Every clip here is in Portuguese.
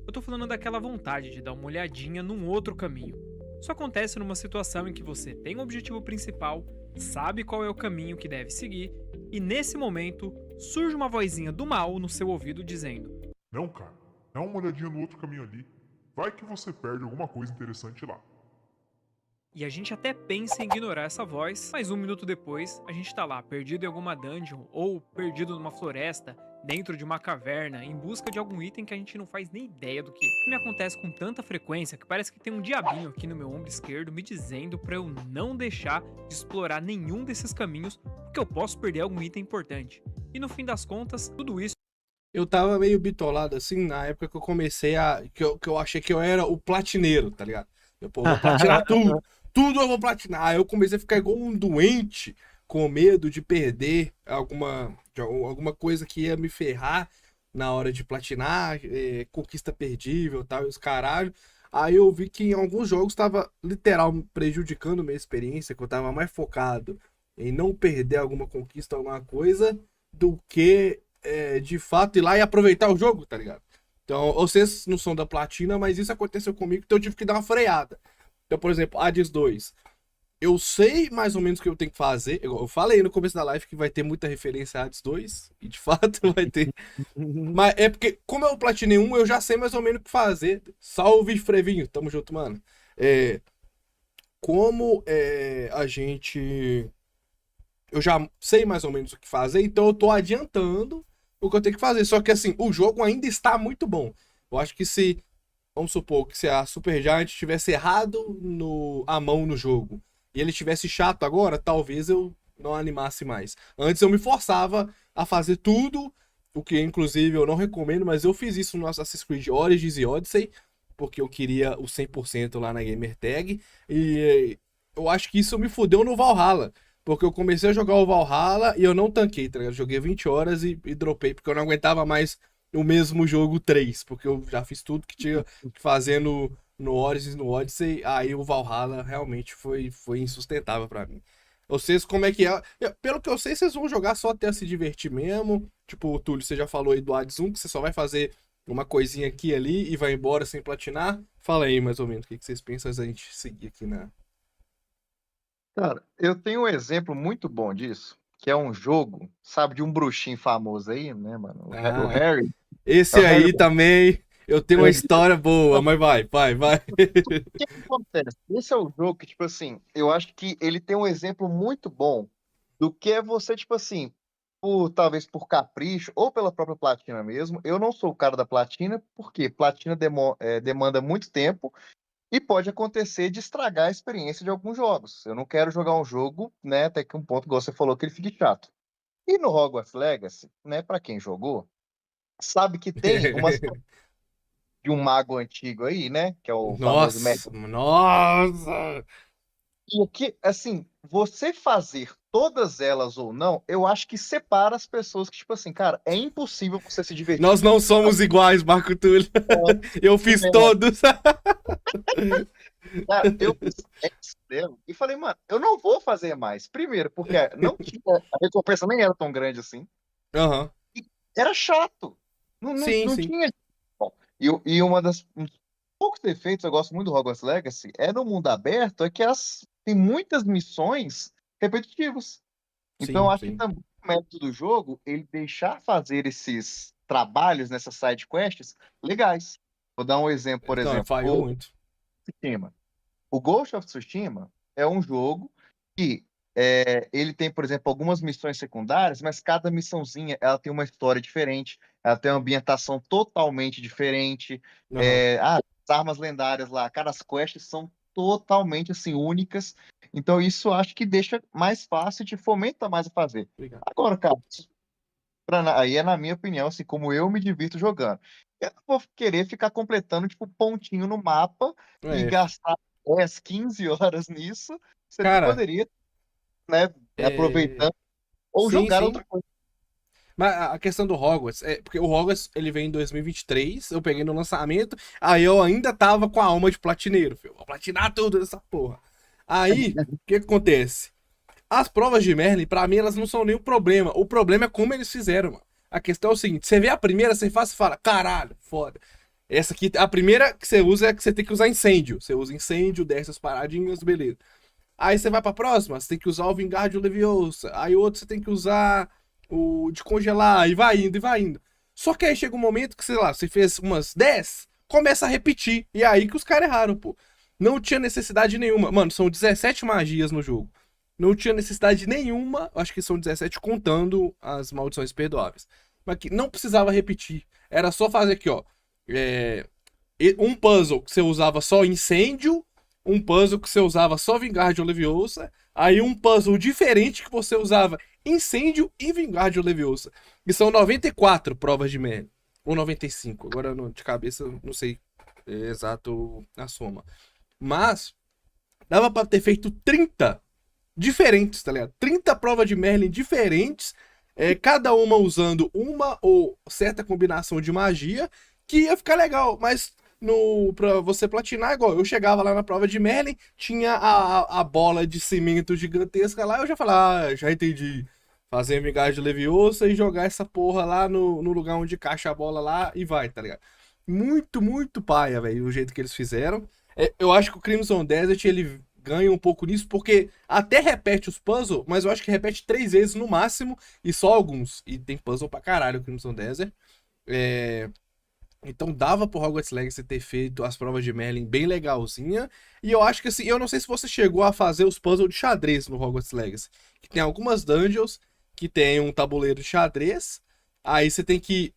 Eu tô falando daquela vontade de dar uma olhadinha num outro caminho. Isso acontece numa situação em que você tem um objetivo principal, sabe qual é o caminho que deve seguir, e nesse momento surge uma vozinha do mal no seu ouvido dizendo: Não, cara, dá uma olhadinha no outro caminho ali. Vai que você perde alguma coisa interessante lá. E a gente até pensa em ignorar essa voz, mas um minuto depois a gente tá lá, perdido em alguma dungeon ou perdido numa floresta, dentro de uma caverna, em busca de algum item que a gente não faz nem ideia do que é. Isso me acontece com tanta frequência que parece que tem um diabinho aqui no meu ombro esquerdo me dizendo pra eu não deixar de explorar nenhum desses caminhos, porque eu posso perder algum item importante. E no fim das contas, tudo isso Eu tava meio bitolado assim na época que eu comecei a. Que eu achei que eu era o platineiro, tá ligado? Pô, eu vou platinar tudo. Tudo eu vou platinar. Aí eu comecei a ficar igual um doente, com medo de perder alguma coisa que ia me ferrar na hora de platinar, conquista perdível e tal, e os caralho. Aí eu vi que em alguns jogos tava literal prejudicando minha experiência, que eu tava mais focado em não perder alguma conquista, alguma coisa, do que de fato ir lá e aproveitar o jogo, tá ligado? Então, vocês não são da platina, mas isso aconteceu comigo, então eu tive que dar uma freada. Então, por exemplo, Hades 2. Eu sei mais ou menos o que eu tenho que fazer. Eu falei no começo da live que vai ter muita referência a Hades 2, e de fato vai ter. Mas é porque, como eu platinei um, eu já sei mais ou menos o que fazer. Salve, Frevinho, tamo junto, mano. Como a gente. Eu já sei mais ou menos o que fazer, então eu tô adiantando o que eu tenho que fazer. Só que assim, o jogo ainda está muito bom. Eu acho que se, vamos supor, que se a Supergiant tivesse errado a mão no jogo e ele tivesse chato agora, talvez eu não animasse mais. Antes eu me forçava a fazer tudo, o que inclusive eu não recomendo, mas eu fiz isso no Assassin's Creed Origins e Odyssey, porque eu queria o 100% lá na Gamer Tag, e eu acho que isso me fudeu no Valhalla. Porque eu comecei a jogar o Valhalla e eu não tanquei, tá ligado? Joguei 20 horas e dropei, porque eu não aguentava mais o mesmo jogo 3, porque eu já fiz tudo que tinha que fazer no Origins, no Odyssey, aí o Valhalla realmente foi insustentável pra mim. Vocês, como é que é? Pelo que eu sei, vocês vão jogar só até se divertir mesmo. Tipo, o Túlio, você já falou aí do Hades 1, que você só vai fazer uma coisinha aqui e ali e vai embora sem platinar. Fala aí, mais ou menos, o que vocês pensam antes da gente seguir aqui na... Cara, eu tenho um exemplo muito bom disso, que é um jogo, sabe, de um bruxinho famoso aí, né, mano? O Harry. É Esse o Harry. aí também, eu tenho uma história boa, mas vai. O que acontece? Esse é o jogo que, tipo assim, eu acho que ele tem um exemplo muito bom do que é você, tipo assim, talvez por capricho ou pela própria platina mesmo. Eu não sou o cara da platina, porque platina demanda muito tempo e pode acontecer de estragar a experiência de alguns jogos. Eu não quero jogar um jogo, né, até que um ponto, igual você falou, que ele fique chato. E no Hogwarts Legacy, né, para quem jogou, sabe que tem umas de um mago antigo aí, né, que é o famoso Nossa, nossa! E aqui, assim, você fazer todas elas ou não, eu acho que separa as pessoas que, tipo assim, cara, é impossível você se divertir. Nós não somos iguais, Marco Túlio. Eu fiz todos. Cara, eu fiz X dela e falei, mano, eu não vou fazer mais. Primeiro, porque não tinha, a recompensa nem era tão grande assim. Aham. E era chato. Não, não, Sim, não sim. tinha. Bom, e um dos poucos defeitos, eu gosto muito do Hogwarts Legacy, é no mundo aberto, é que tem muitas missões repetitivas. Então, eu Sim, acho que sim. também o método do jogo, ele deixar fazer esses trabalhos nessas side quests legais. Vou dar um exemplo, por Então, exemplo, falhou muito. Tsushima. O Ghost of Tsushima é um jogo que ele tem, por exemplo, algumas missões secundárias, mas cada missãozinha ela tem uma história diferente, ela tem uma ambientação totalmente diferente. Aham. As armas lendárias lá, cara, as quests são totalmente assim únicas. Então isso eu acho que deixa mais fácil e te fomenta mais a fazer. Obrigado. Agora, cara, aí é na minha opinião, assim, como eu me divirto jogando. Eu não vou querer ficar completando, tipo, pontinho no mapa e É, gastar 10, 15 horas nisso, sendo que cara, poderia, né, aproveitando ou sim, jogar sim. outra coisa. Mas a questão do Hogwarts, porque o Hogwarts ele veio em 2023, eu peguei no lançamento, aí eu ainda tava com a alma de platineiro, filho. Vou platinar tudo nessa porra. Aí, o que acontece? As provas de Merlin, pra mim, elas não são nem o problema. O problema é como eles fizeram, mano. A questão é o seguinte: você vê a primeira, você faz e fala, caralho, foda. Essa aqui, a primeira que você usa é que você tem que usar incêndio. Você usa incêndio, desce as paradinhas, beleza. Aí você vai pra próxima, você tem que usar o Vingardium Leviosa. Aí outro você tem que usar o de congelar, e vai indo, e vai indo. Só que aí chega um momento que, sei lá, você fez umas 10, começa a repetir. E é aí que os caras erraram, pô. Não tinha necessidade nenhuma. Mano, são 17 magias no jogo. Não tinha necessidade nenhuma, acho que são 17 contando as maldições perdoáveis. Mas que não precisava repetir. Era só fazer aqui, ó. Um puzzle que você usava só incêndio, um puzzle que você usava só Vingardium Leviosa, aí um puzzle diferente que você usava incêndio e Vingardium Leviosa. E são 94 provas de Merlin. Ou 95, agora de cabeça não sei exato a soma. Mas dava pra ter feito 30 diferentes, tá ligado? 30 provas de Merlin diferentes, cada uma usando uma ou certa combinação de magia, que ia ficar legal, mas pra você platinar, igual eu chegava lá na prova de Merlin, tinha a bola de cimento gigantesca lá, eu já falava, já entendi. Fazer Vingardium Leviosa e jogar essa porra lá no lugar onde caixa a bola lá e vai, tá ligado? Muito, muito paia, velho, o jeito que eles fizeram. Eu acho que o Crimson Desert, ele ganha um pouco nisso, porque até repete os puzzles, mas eu acho que repete 3 vezes no máximo, e só alguns. E tem puzzle pra caralho o Crimson Desert. Então dava pro Hogwarts Legacy ter feito as provas de Merlin bem legalzinha. E eu acho que assim, eu não sei se você chegou a fazer os puzzles de xadrez no Hogwarts Legacy. Que tem algumas dungeons que tem um tabuleiro de xadrez. Aí você tem que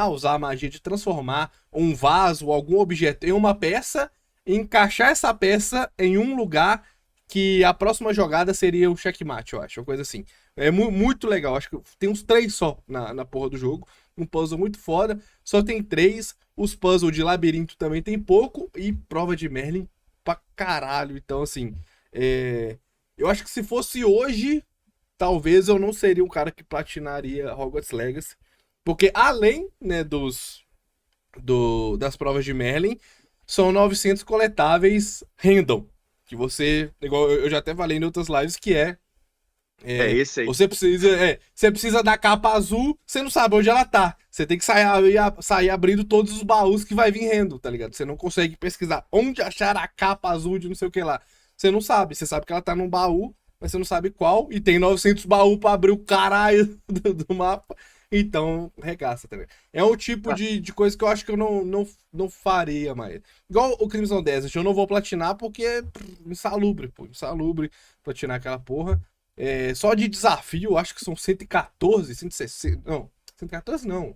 usar a magia de transformar um vaso ou algum objeto em uma peça e encaixar essa peça em um lugar que a próxima jogada seria o checkmate, eu acho, uma coisa assim. É muito legal, acho que tem uns 3 só na porra do jogo. Um puzzle muito foda, só tem 3. Os puzzles de labirinto também tem pouco e prova de Merlin pra caralho. Então, assim, eu acho que se fosse hoje, talvez eu não seria um cara que platinaria Hogwarts Legacy. Porque além, né, das provas de Merlin, são 900 coletáveis random. Que você, igual eu já até falei em outras lives, que esse aí. você precisa da capa azul, você não sabe onde ela tá. Você tem que sair abrindo todos os baús que vai vir rendo, tá ligado? Você não consegue pesquisar onde achar a capa azul de não sei o que lá. Você não sabe. Você sabe que ela tá num baú, mas você não sabe qual. E tem 900 baús pra abrir o caralho do mapa. Então, regaça também. É um tipo de coisa que eu acho que eu não faria mais. Igual o Crimson Desert, eu não vou platinar porque é insalubre, pô. Insalubre platinar aquela porra. Só de desafio, eu acho que são 114, 160. Não, 114 não.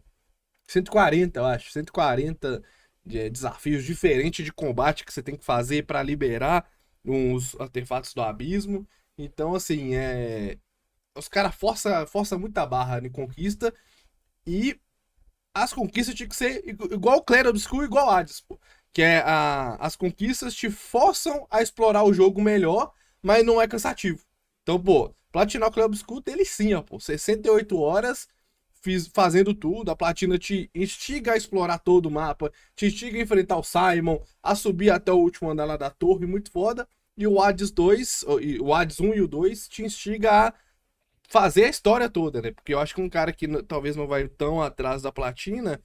140, eu acho. 140 desafios diferentes de combate que você tem que fazer pra liberar uns artefatos do abismo. Então, assim, os caras força muita barra em conquista. E as conquistas tinham que ser igual o Clair Obscur, igual Hades, pô. Que as conquistas te forçam a explorar o jogo melhor, mas não é cansativo. Então, pô, platinar o Clair Obscur, delicinha, pô. 68 horas fazendo tudo. A platina te instiga a explorar todo o mapa, te instiga a enfrentar o Simon, a subir até o último andar lá da torre, muito foda. E o Hades 2, o Hades 1 e o 2 te instiga a fazer a história toda, né? Porque eu acho que um cara que talvez não vai tão atrás da platina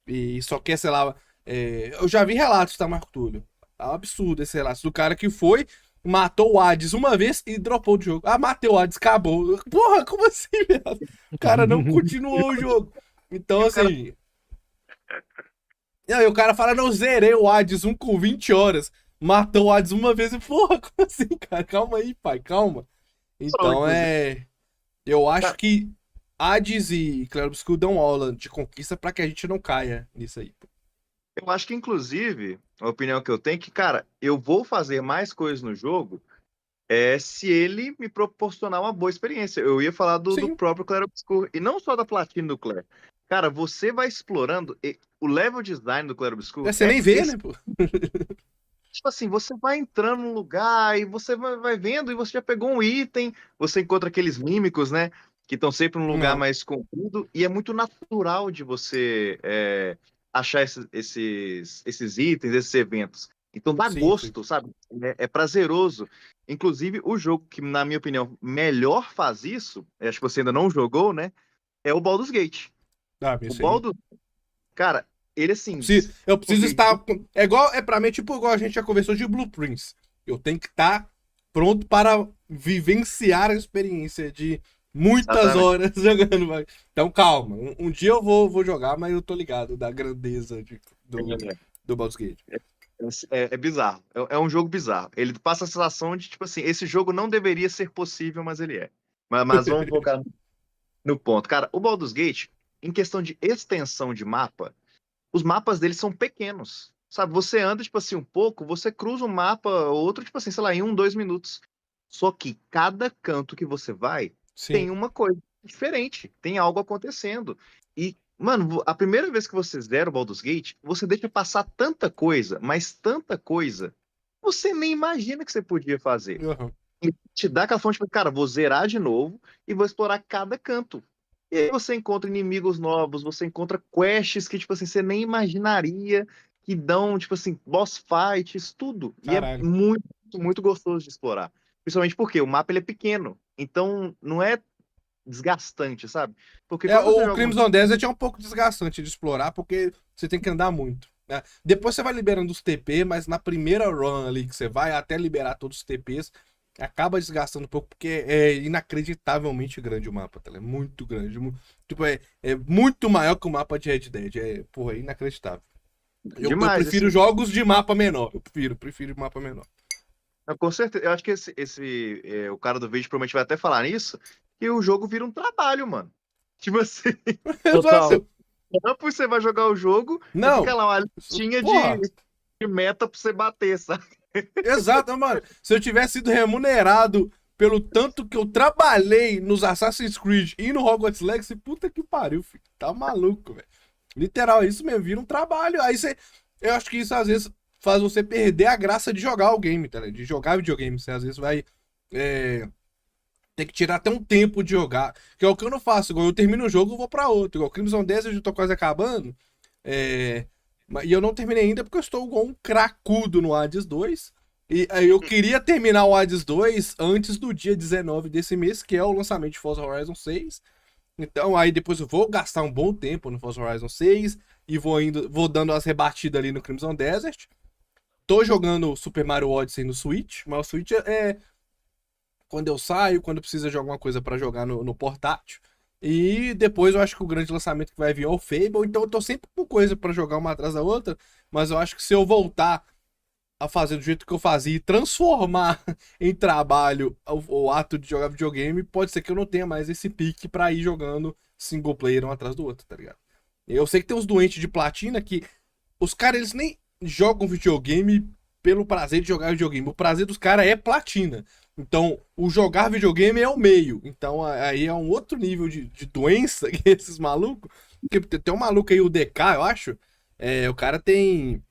e só quer, sei lá. Eu já vi relatos, tá, Marco Túlio? É um absurdo esse relato do cara que foi, matou o Hades uma vez e dropou do jogo. Ah, matei o Hades, acabou. Porra, como assim, velho? O cara não continuou o jogo. Então, assim. Não, e o cara fala, não, zerei o Hades 1 com 20 horas. Matou o Hades uma vez e, porra, como assim, cara? Calma aí, pai, calma. Então, eu acho que Hades e Clair Obscur dão aula de conquista pra que a gente não caia nisso aí. Eu acho que, inclusive, a opinião que eu tenho é que, cara, eu vou fazer mais coisas no jogo se ele me proporcionar uma boa experiência. Eu ia falar do próprio Clair Obscur, e não só da platina do Clair. Cara, você vai explorando o level design do Clair Obscur. Você nem vê, né, pô? Tipo assim, você vai entrando num lugar e você vai vendo e você já pegou um item, você encontra aqueles mímicos, né? Que estão sempre num lugar mais comprido, e é muito natural de você achar esses itens, esses eventos. Então dá gosto, sabe? É prazeroso. Inclusive, o jogo que, na minha opinião, melhor faz isso, acho que você ainda não jogou, né? É o Baldur's Gate. Ah, O Baldur's, cara, Ele, assim, Eu preciso porque- estar. É igual, pra mim, é tipo igual a gente já conversou de Blueprints. Eu tenho que estar pronto para vivenciar a experiência de muitas Exatamente. horas jogando. Então, calma. Um dia eu vou jogar, mas eu tô ligado da grandeza do Baldur's Gate. É bizarro. É um jogo bizarro. Ele passa a sensação de, tipo assim, esse jogo não deveria ser possível, mas ele é. Mas vamos focar no ponto. Cara, o Baldur's Gate, em questão de extensão de mapa, os mapas deles são pequenos. Sabe, você anda, tipo assim, um pouco, você cruza um mapa ou outro, tipo assim, sei lá, em 1, 2 minutos. Só que cada canto que você vai Sim. tem uma coisa diferente, tem algo acontecendo. E, mano, a primeira vez que você zera o Baldur's Gate, você deixa passar tanta coisa, mas tanta coisa, você nem imagina que você podia fazer. Uhum. E te dá aquela fonte, tipo, cara, vou zerar de novo e vou explorar cada canto. E aí você encontra inimigos novos, você encontra quests que, tipo assim, você nem imaginaria que dão, tipo assim, boss fights, tudo. E é Caralho. muito, muito gostoso de explorar. Principalmente porque o mapa ele é pequeno. Então não é desgastante, sabe? Porque quando você O joga um. Crimson Desert é um pouco desgastante de explorar, porque você tem que andar muito, né? Depois você vai liberando os TP, mas na primeira run ali que você vai, até liberar todos os TPs, acaba desgastando um pouco, porque é inacreditavelmente grande o mapa, tá? É muito grande. Tipo, é muito maior que o mapa de Red Dead. Porra, é inacreditável. Eu Demais, prefiro assim. jogos de mapa menor. Eu prefiro mapa menor. Com certeza. Eu acho que o cara do vídeo provavelmente vai até falar nisso, que o jogo vira um trabalho, mano. Tipo assim, Total. depois você vai jogar o jogo e fica Não, lá uma listinha porra. de meta pra você bater, sabe? Exato, mano. Se eu tivesse sido remunerado pelo tanto que eu trabalhei nos Assassin's Creed e no Hogwarts Legacy, puta que pariu, filho. Tá maluco, velho. Literal, é isso mesmo, vira um trabalho. Aí você. Eu acho que isso às vezes faz você perder a graça de jogar o game, tá ligado? De jogar videogame. Você às vezes vai. Ter que tirar até um tempo de jogar. Que é o que eu não faço. Igual eu termino um jogo, eu vou pra outro. Igual Crimson Desert, eu tô quase acabando. É, e eu não terminei ainda porque eu estou igual um cracudo no Hades 2. E aí eu queria terminar o Hades 2 antes do dia 19 desse mês, que é o lançamento de Forza Horizon 6. Então aí depois eu vou gastar um bom tempo no Forza Horizon 6 e vou dando as rebatidas ali no Crimson Desert. Tô jogando Super Mario Odyssey no Switch, mas o Switch é quando eu saio, quando precisa de alguma coisa pra jogar no portátil. E depois eu acho que o grande lançamento que vai vir é o Fable, então eu tô sempre com coisa pra jogar uma atrás da outra, mas eu acho que se eu voltar a fazer do jeito que eu fazia e transformar em trabalho o ato de jogar videogame, pode ser que eu não tenha mais esse pique pra ir jogando single player um atrás do outro, tá ligado? Eu sei que tem uns doentes de platina que os caras eles nem jogam videogame pelo prazer de jogar videogame. O prazer dos caras é platina. Então, o jogar videogame é o meio. Então, aí é um outro nível de doença que esses malucos. Porque tem um maluco aí, o DK, eu acho. O cara tem,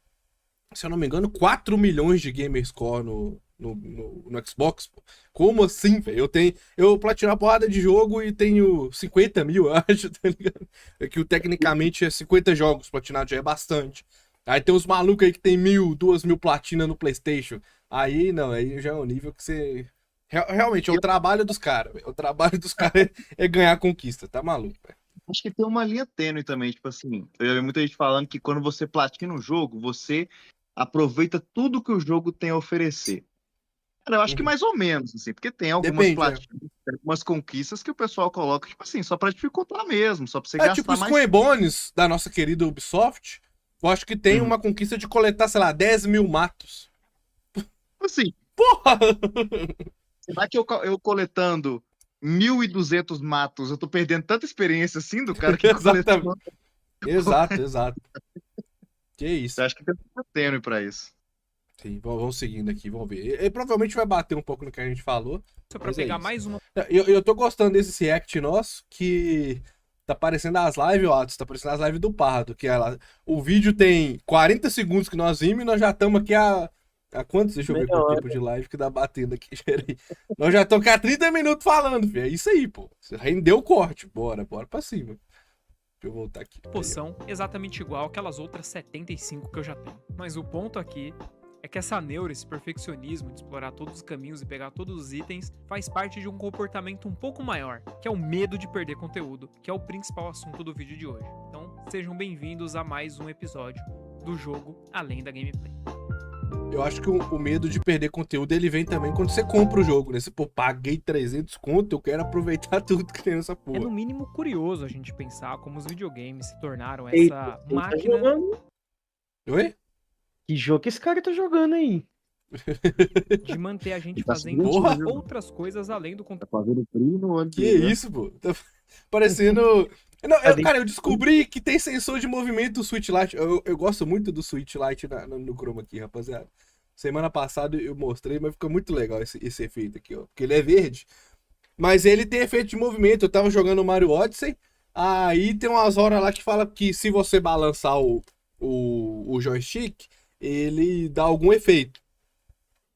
se eu não me engano, 4 milhões de gamerscore no Xbox. Pô. Como assim, velho? Eu platino uma porrada de jogo e tenho 50 mil, eu acho, tá ligado? É que tecnicamente é 50 jogos platinados, já é bastante. Aí tem uns malucos aí que tem 1.000, 2.000 platina no PlayStation. Aí não, aí já é um nível que você. Realmente, é o trabalho dos caras. O trabalho dos caras é ganhar conquista, tá maluco, velho. Acho que tem uma linha tênue também, tipo assim, eu já vi muita gente falando que quando você platina um jogo, você aproveita tudo que o jogo tem a oferecer. Cara, eu acho que Uhum. mais ou menos, assim, porque tem algumas Depende, platinas, algumas conquistas que o pessoal coloca, tipo assim, só pra dificultar mesmo, só pra você É tipo gastar os mais. Coin Bones da nossa querida Ubisoft. Eu acho que tem Uhum. uma conquista de coletar, sei lá, 10 mil matos. Assim, Porra! será que eu coletando 1.200 matos, eu tô perdendo tanta experiência assim do cara que Exatamente. coletou? Exato. Que isso. Eu acho que tem uma tênue pra isso. Sim, vamos seguindo aqui, vamos ver. Provavelmente vai bater um pouco no que a gente falou, Só pra mas é pegar isso. mais uma. Eu tô gostando desse react nosso, que tá parecendo as lives, ó, tá parecendo as lives do Pardo, que o vídeo tem 40 segundos que nós vimos e nós já estamos aqui há quantos? Deixa eu ver Meia quanto hora. tempo de live que dá batendo aqui, peraí. Nós já estamos aqui há 30 minutos falando, filho. É isso aí, pô. Você rendeu o corte. Bora pra cima. Deixa eu voltar aqui. Poção exatamente igual aquelas outras 75 que eu já tenho. Mas o ponto aqui é que essa neura, esse perfeccionismo de explorar todos os caminhos e pegar todos os itens, faz parte de um comportamento um pouco maior, que é o medo de perder conteúdo, que é o principal assunto do vídeo de hoje. Então, Sejam bem-vindos a mais um episódio do jogo Além da Gameplay. Eu acho que o medo de perder conteúdo, ele vem também quando você compra o jogo, né? Você, pô, paguei 300 conto, eu quero aproveitar tudo que tem nessa porra. É no mínimo curioso a gente pensar como os videogames se tornaram Eita, essa quem tá máquina jogando? Oi? Que jogo que esse cara tá jogando aí? de manter a gente Tá fazendo Porra. outras coisas além do conteúdo. Tá fazendo frio no olho Que dele, né? isso, pô? Tá parecendo... Não, cara, eu descobri que tem sensor de movimento do Switch Lite. Eu gosto muito do Switch Lite no Chroma aqui, rapaziada. Semana passada eu mostrei, mas ficou muito legal esse efeito aqui, ó. Porque ele é verde, mas ele tem efeito de movimento. Eu tava jogando o Mario Odyssey, aí tem umas horas lá que fala que se você balançar o joystick, ele dá algum efeito.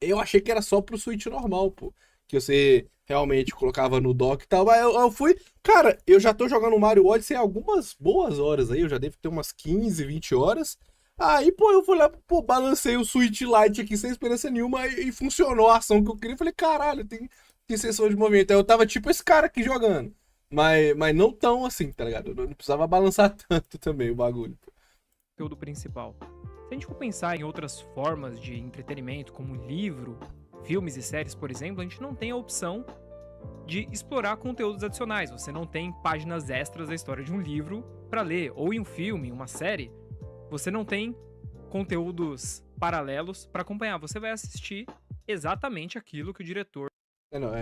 Eu achei que era só pro Switch normal, pô. Que você realmente colocava no dock e tal. Mas eu fui... Cara, eu já tô jogando Mario Odyssey há algumas boas horas aí. Eu já devo ter umas 15, 20 horas. Aí, pô, eu fui lá, pô, balancei o Switch Lite aqui sem esperança nenhuma e funcionou a ação que eu queria. Falei, caralho, tem sensor de movimento. Aí eu tava tipo esse cara aqui jogando. Mas não tão assim, tá ligado? Eu não precisava balançar tanto também o bagulho. Conteúdo principal. Se a gente for pensar em outras formas de entretenimento, como livro, filmes e séries, por exemplo, a gente não tem a opção de explorar conteúdos adicionais. Você não tem páginas extras da história de um livro para ler, ou em um filme, uma série, você não tem conteúdos paralelos para acompanhar. Você vai assistir exatamente aquilo que o diretor...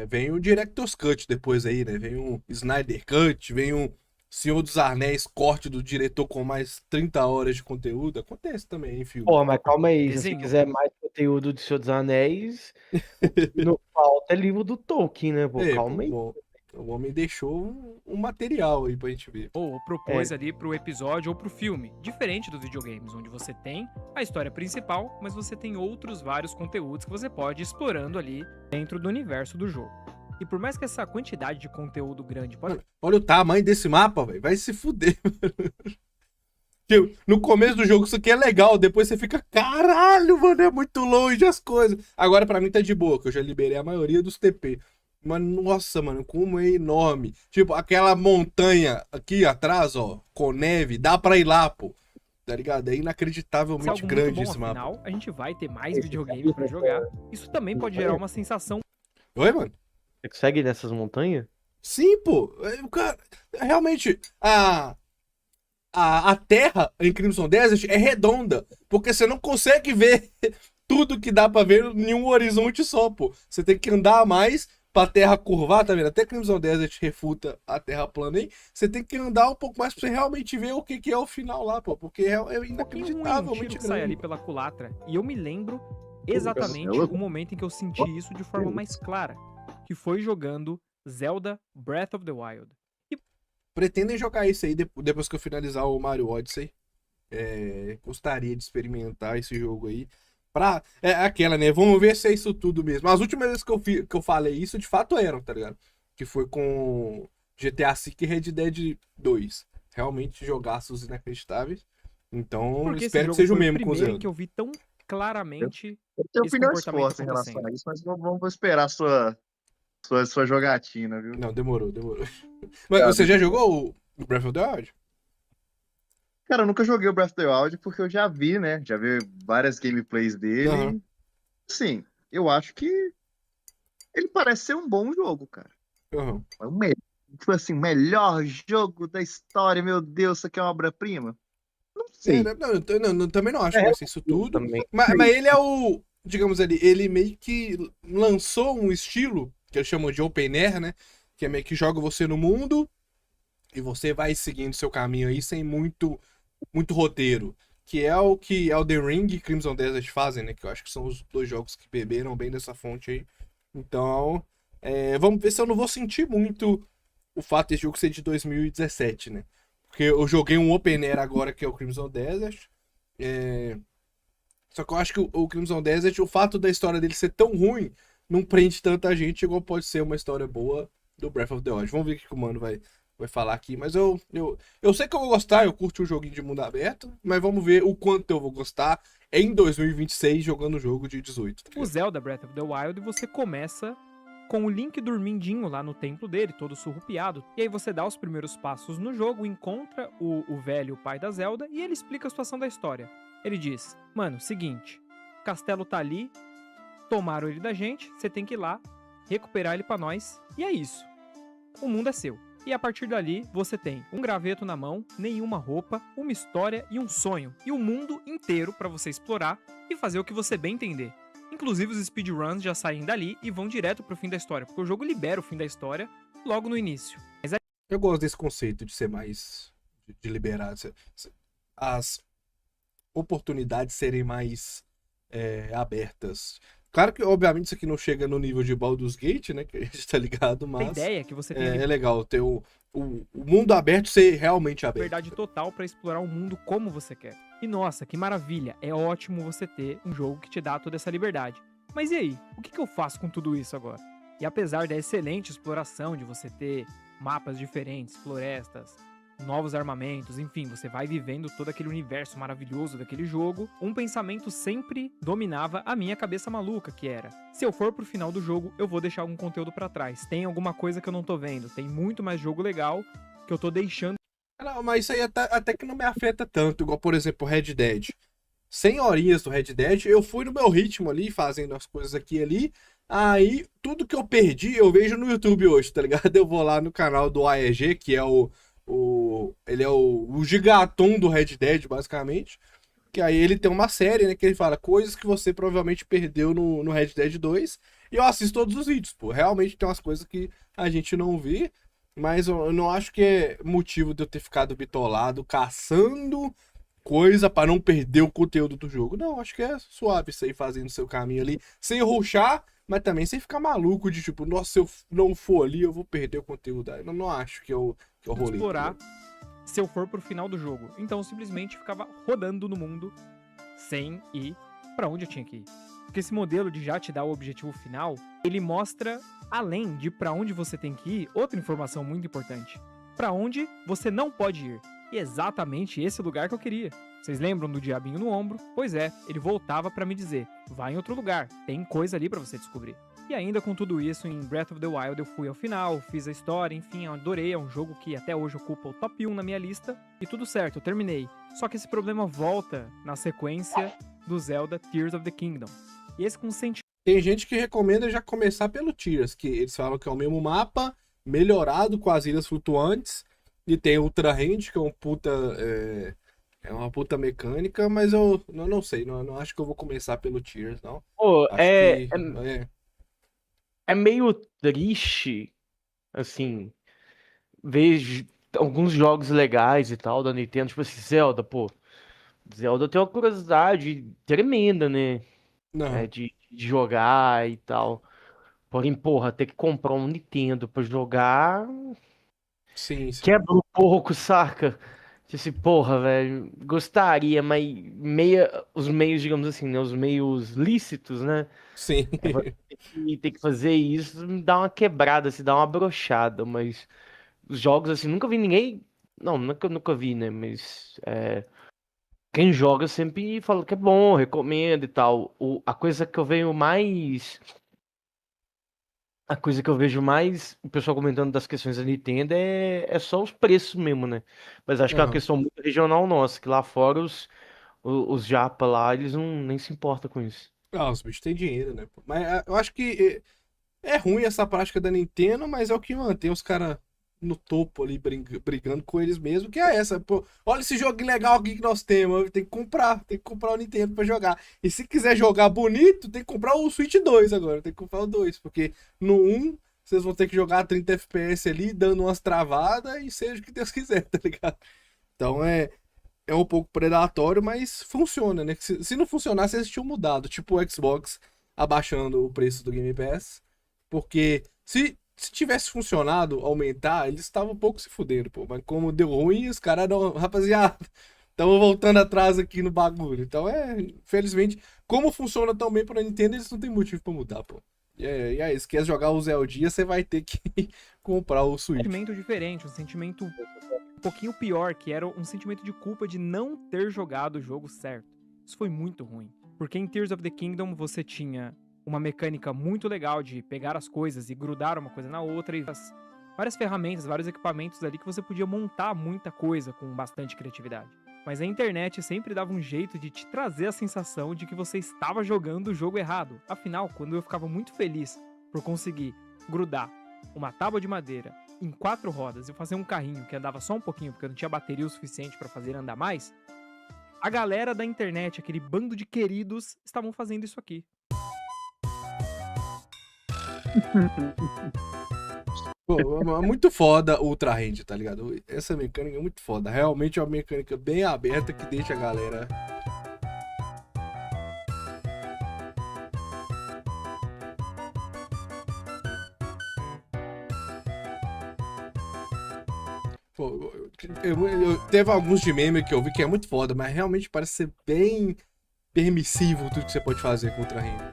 Vem o Director's Cut depois aí, né? Vem um Snyder Cut, vem um Senhor dos Anéis, corte do diretor com mais 30 horas de conteúdo. Acontece também em filme. Pô, mas calma aí, se Desenho. você quiser mais conteúdo de Senhor dos Anéis, não falta é livro do Tolkien, né? Pô, calma aí. O homem deixou um material aí pra gente ver. ou propôs ali pro episódio ou pro filme, diferente dos videogames, onde você tem a história principal, mas você tem outros vários conteúdos que você pode ir explorando ali dentro do universo do jogo. E por mais que essa quantidade de conteúdo grande pode... Olha o tamanho desse mapa, velho. Vai se fuder. No começo do jogo isso aqui é legal, depois você fica, caralho, mano, é muito longe as coisas. Agora pra mim tá de boa, que eu já liberei a maioria dos TP. Mas nossa, mano, como é enorme. Tipo, aquela montanha aqui atrás, ó, com neve, dá pra ir lá, pô. Tá ligado? É ser inacreditavelmente algo muito grande bom, esse mapa. afinal, a gente vai ter mais videogame pra jogar. Isso também pode gerar uma sensação Oi, mano? Você consegue ir nessas montanhas? Sim, pô. Cara, realmente, a terra em Crimson Desert é redonda, porque você não consegue ver tudo que dá pra ver em um horizonte só, pô. Você tem que andar mais pra terra curvar, tá vendo? Até Crimson Desert refuta a terra plana aí. Você tem que andar um pouco mais pra você realmente ver o que é o final lá, pô. Porque é um pouquinho ruim, um inacreditavelmente tiro que sai ali grande. pela culatra. E eu me lembro exatamente o momento em que eu senti isso de forma mais clara, que foi jogando Zelda Breath of the Wild. Pretendem jogar isso aí depois que eu finalizar o Mario Odyssey. Gostaria de experimentar esse jogo aí. Aquela, né? Vamos ver se é isso tudo mesmo. As últimas vezes que eu falei isso, de fato eram, tá ligado? Que foi com GTA V e Red Dead 2. Realmente jogaços inacreditáveis. Então, Porque esse espero que jogo seja o foi mesmo com o primeiro Zelda. que eu vi tão claramente Eu tenho esse opiniões comportamento fortes em relação acontecendo. a isso, mas vamos esperar sua jogatina, viu? Não, demorou. Mas você já jogou o Breath of the Wild? Cara, eu nunca joguei o Breath of the Wild porque eu já vi, né? Já vi várias gameplays dele. Aham. Sim, eu acho que ele parece ser um bom jogo, cara. Aham. É tipo assim, o melhor jogo da história, meu Deus, isso aqui é uma obra-prima? Não sei. Não, também não acho que vai ser isso tudo. Também. Mas ele é o. Digamos ali, ele meio que lançou um estilo que eles chamam de Open Air, né? Que é meio que joga você no mundo e você vai seguindo seu caminho aí sem muito roteiro. Que é o que Elden Ring e Crimson Desert fazem, né? Que eu acho que são os dois jogos que beberam bem dessa fonte aí. Então, vamos ver se eu não vou sentir muito o fato desse jogo ser de 2017, né? Porque eu joguei um Open Air agora, que é o Crimson Desert. Só que eu acho que o Crimson Desert, o fato da história dele ser tão ruim, não prende tanta gente, igual pode ser uma história boa do Breath of the Wild. Vamos ver o que o mano vai falar aqui. Mas eu sei que eu vou gostar, eu curto um joguinho de mundo aberto, mas vamos ver o quanto eu vou gostar em 2026 jogando o jogo de 18. Tá O ligado? Zelda Breath of the Wild, você começa com o Link dormindinho lá no templo dele, todo surrupiado. E aí você dá os primeiros passos no jogo, encontra o velho pai da Zelda e ele explica a situação da história. Ele diz, mano, seguinte, o castelo tá ali, tomaram ele da gente, você tem que ir lá, recuperar ele pra nós, e é isso. O mundo é seu. E a partir dali, você tem um graveto na mão, nenhuma roupa, uma história e um sonho. E o mundo inteiro pra você explorar e fazer o que você bem entender. Inclusive os speedruns já saem dali e vão direto pro fim da história, porque o jogo libera o fim da história logo no início. Mas Eu gosto desse conceito de ser mais. De liberar. As oportunidades serem mais abertas. Claro que, obviamente, isso aqui não chega no nível de Baldur's Gate, né? Que a gente tá ligado, a mas. ideia é que você tem É legal ter o mundo aberto ser realmente aberto. liberdade total pra explorar o mundo como você quer. E nossa, que maravilha, é ótimo você ter um jogo que te dá toda essa liberdade. Mas e aí, o que eu faço com tudo isso agora? E apesar da excelente exploração de você ter mapas diferentes, florestas, novos armamentos, enfim, você vai vivendo todo aquele universo maravilhoso daquele jogo, um pensamento sempre dominava a minha cabeça maluca, que era, se eu for pro final do jogo, eu vou deixar algum conteúdo pra trás, tem alguma coisa que eu não tô vendo, tem muito mais jogo legal que eu tô deixando. Não, mas isso aí até que não me afeta tanto, igual, por exemplo, Red Dead. 100 horinhas do Red Dead, eu fui no meu ritmo ali, fazendo as coisas aqui e ali. Aí, tudo que eu perdi, eu vejo no YouTube hoje, tá ligado? Eu vou lá no canal do AEG, que é ele é o gigaton do Red Dead, basicamente. Que aí ele tem uma série, né, que ele fala coisas que você provavelmente perdeu no Red Dead 2. E eu assisto todos os vídeos, pô. Realmente tem umas coisas que a gente não vê. Mas eu não acho que é motivo de eu ter ficado bitolado, caçando coisa pra não perder o conteúdo do jogo. Não, acho que é suave isso aí, fazendo seu caminho ali, sem rushar, mas também sem ficar maluco de tipo, nossa, se eu não for ali, eu vou perder o conteúdo. Eu não acho que eu rolei. explorar se eu for pro final do jogo. Então eu simplesmente ficava rodando no mundo sem ir pra onde eu tinha que ir. Porque esse modelo de já te dar o objetivo final, ele mostra, além de pra onde você tem que ir, outra informação muito importante. Pra onde você não pode ir. E exatamente esse lugar que eu queria. Vocês lembram do diabinho no ombro? Pois é, ele voltava pra me dizer, vai em outro lugar, tem coisa ali pra você descobrir. E ainda com tudo isso, em Breath of the Wild eu fui ao final, fiz a história, enfim, eu adorei, é um jogo que até hoje ocupa o top 1 na minha lista, e tudo certo, eu terminei. Só que esse problema volta na sequência do Zelda Tears of the Kingdom. E esse com sentimento. Tem gente que recomenda já começar pelo Tears, que eles falam que é o mesmo mapa, melhorado com as ilhas flutuantes, e tem Ultra Hand, que é uma puta mecânica, mas eu não sei, não acho que eu vou começar pelo Tears, não. Pô, Acho é, que é meio triste, assim, ver alguns jogos legais e tal da Nintendo, tipo assim, Zelda, pô. Zelda tem uma curiosidade tremenda, né? não, De jogar e tal. Porém, porra, ter que comprar um Nintendo pra jogar sim, sim, quebra um pouco, saca? Tipo assim, porra, velho, gostaria, mas os meios, digamos assim, né? Os meios lícitos, né? sim. Você ter que fazer isso me dá uma quebrada, se dá uma brochada, mas os jogos, assim, nunca vi ninguém. Não, nunca vi, né? Mas quem joga sempre fala que é bom, recomenda e tal. A coisa que eu vejo mais. A coisa que eu vejo mais o pessoal comentando das questões da Nintendo é só os preços mesmo, né? Mas acho que é uma Aham. questão muito regional nossa, que lá fora os japa lá, eles não nem se importam com isso. Ah, os bichos têm dinheiro, né? Pô? Mas eu acho que é ruim essa prática da Nintendo, mas é o que mantém os caras no topo ali, brigando com eles mesmo, que é essa, pô. Olha esse jogo legal aqui que nós temos, tem que comprar o Nintendo pra jogar. E se quiser jogar bonito, tem que comprar o Switch 2 agora, tem que comprar o 2, porque no 1 vocês vão ter que jogar a 30 FPS ali, dando umas travadas e seja o que Deus quiser, tá ligado? Então é um pouco predatório, mas funciona, né? Se não funcionasse, eles tinham mudado, tipo o Xbox abaixando o preço do Game Pass, porque se tivesse funcionado aumentar, eles estavam um pouco se fudendo, pô. Mas como deu ruim, os caras não. Rapaziada, estamos voltando atrás aqui no bagulho. Então felizmente, como funciona tão bem pra Nintendo, eles não tem motivo pra mudar, pô. E aí, se quer jogar o Zeldinha, você vai ter que comprar o Switch. Sentimento diferente, um sentimento um pouquinho pior, que era um sentimento de culpa de não ter jogado o jogo certo. Isso foi muito ruim. Porque em Tears of the Kingdom você tinha uma mecânica muito legal de pegar as coisas e grudar uma coisa na outra, e várias ferramentas, vários equipamentos ali que você podia montar muita coisa com bastante criatividade. Mas a internet sempre dava um jeito de te trazer a sensação de que você estava jogando o jogo errado. Afinal, quando eu ficava muito feliz por conseguir grudar uma tábua de madeira em 4 rodas e fazer um carrinho que andava só um pouquinho porque eu não tinha bateria o suficiente para fazer andar mais, a galera da internet, aquele bando de queridos, estavam fazendo isso aqui. Pô, é muito foda o Ultra Hand, tá ligado? Essa mecânica é muito foda. Realmente é uma mecânica bem aberta que deixa a galera. Pô, teve alguns de meme que eu vi que é muito foda, mas realmente parece ser bem permissivo tudo que você pode fazer com o Ultra Hand.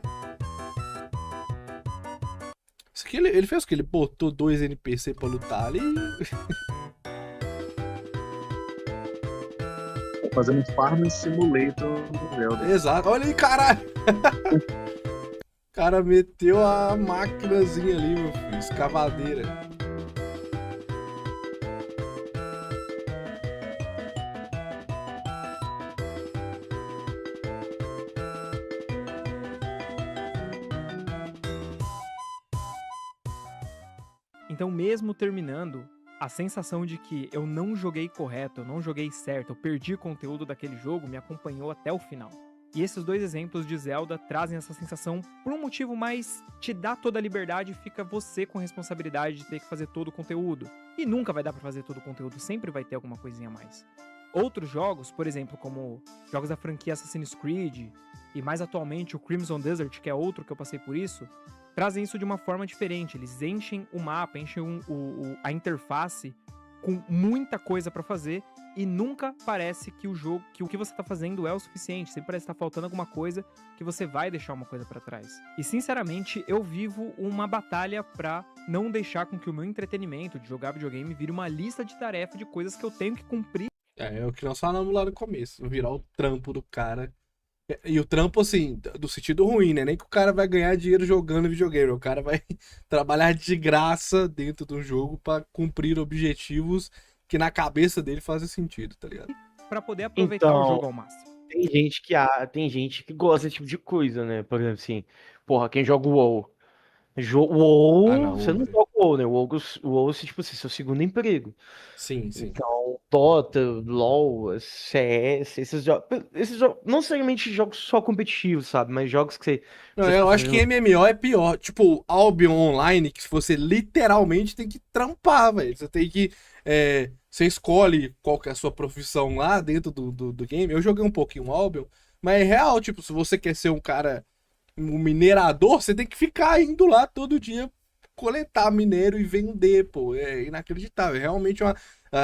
Isso aqui ele fez o que? Ele botou 2 NPC pra lutar ali. Fazendo Farm Simulator do Zelda. Exato. Olha aí, caralho. O cara meteu a maquinazinha ali, meu filho. Escavadeira. Então, mesmo terminando, a sensação de que eu não joguei correto, eu não joguei certo, eu perdi conteúdo daquele jogo, me acompanhou até o final. E esses 2 exemplos de Zelda trazem essa sensação por um motivo mais te dá toda a liberdade e fica você com a responsabilidade de ter que fazer todo o conteúdo. E nunca vai dar pra fazer todo o conteúdo, sempre vai ter alguma coisinha a mais. Outros jogos, por exemplo, como jogos da franquia Assassin's Creed, e mais atualmente o Crimson Desert, que é outro que eu passei por isso, trazem isso de uma forma diferente. Eles enchem o mapa, enchem a interface com muita coisa pra fazer e nunca parece que o que você tá fazendo é o suficiente. Sempre parece que tá faltando alguma coisa que você vai deixar uma coisa pra trás. E sinceramente, eu vivo uma batalha pra não deixar com que o meu entretenimento de jogar videogame vire uma lista de tarefas de coisas que eu tenho que cumprir. É o que nós falamos lá no começo. Virar o trampo do cara. E o trampo, assim, do sentido ruim, né? Nem que o cara vai ganhar dinheiro jogando videogame. O cara vai trabalhar de graça dentro do jogo pra cumprir objetivos que na cabeça dele fazem sentido, tá ligado? Pra poder aproveitar o jogo ao máximo. Tem gente que gosta desse tipo de coisa, né? Por exemplo, assim, porra, quem joga o WoW. WoW, não, você não velho. joga o WoW, né? O WoW, tipo assim, seu segundo emprego. Sim. Então, Dota, LoL, CS, esses jogos, não necessariamente jogos só competitivos, sabe? Mas jogos que você... Não, você eu tá acho que fazendo- MMO é pior. Tipo, Albion Online, que você literalmente tem que trampar, velho. Você tem que. Você escolhe qual que é a sua profissão lá dentro do game. Eu joguei um pouquinho Albion, mas é real, tipo, se você quer ser um cara, um minerador, você tem que ficar indo lá todo dia coletar minério e vender, pô. É inacreditável. Realmente a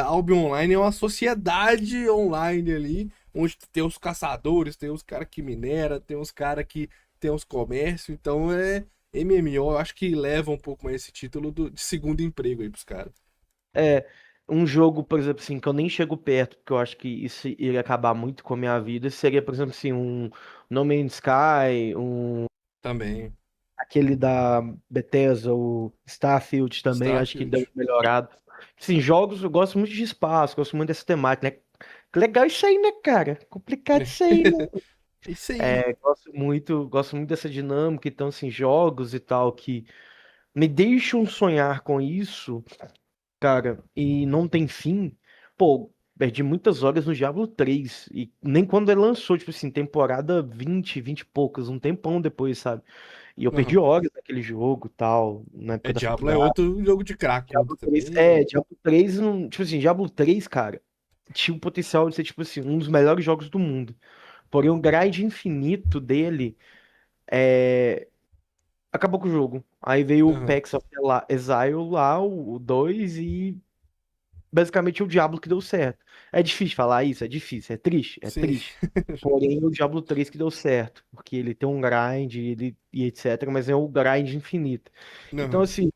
Albion Online é uma sociedade online ali, onde tem os caçadores, tem os caras que minera, tem os caras que tem os comércios, então MMO, eu acho que leva um pouco mais esse título de segundo emprego aí pros caras. É, um jogo, por exemplo, assim, que eu nem chego perto, porque eu acho que isso iria acabar muito com a minha vida, seria, por exemplo, assim, um No Man's Sky, Também. aquele da Bethesda, o Starfield também, eu acho que deu Starfield. uma melhorada. Assim, jogos, eu gosto muito de espaço, gosto muito dessa temática, né? Que legal isso aí, né, cara? Complicado isso aí, né? Isso aí. Gosto muito dessa dinâmica, então, assim, jogos e tal que me deixam sonhar com isso, cara, e não tem fim. Pô, perdi muitas horas no Diablo 3, e nem quando ele lançou, tipo assim, temporada 20 e poucas, um tempão depois, sabe? E eu perdi Uhum. horas naquele jogo, tal, na época da Diablo é faculdade. outro jogo de crack Diablo 3, também. Diablo 3, tipo assim, Diablo 3, cara, tinha o potencial de ser, tipo assim, um dos melhores jogos do mundo. Porém, o grind infinito dele acabou com o jogo. Aí veio o Uhum. Pax of Exile lá, o 2, e basicamente o Diablo que deu certo. É difícil falar isso, é difícil, é Sim. triste. Porém, o Diablo 3 que deu certo, porque ele tem um grind e etc, mas é o grind infinito. Então, Uhum. assim,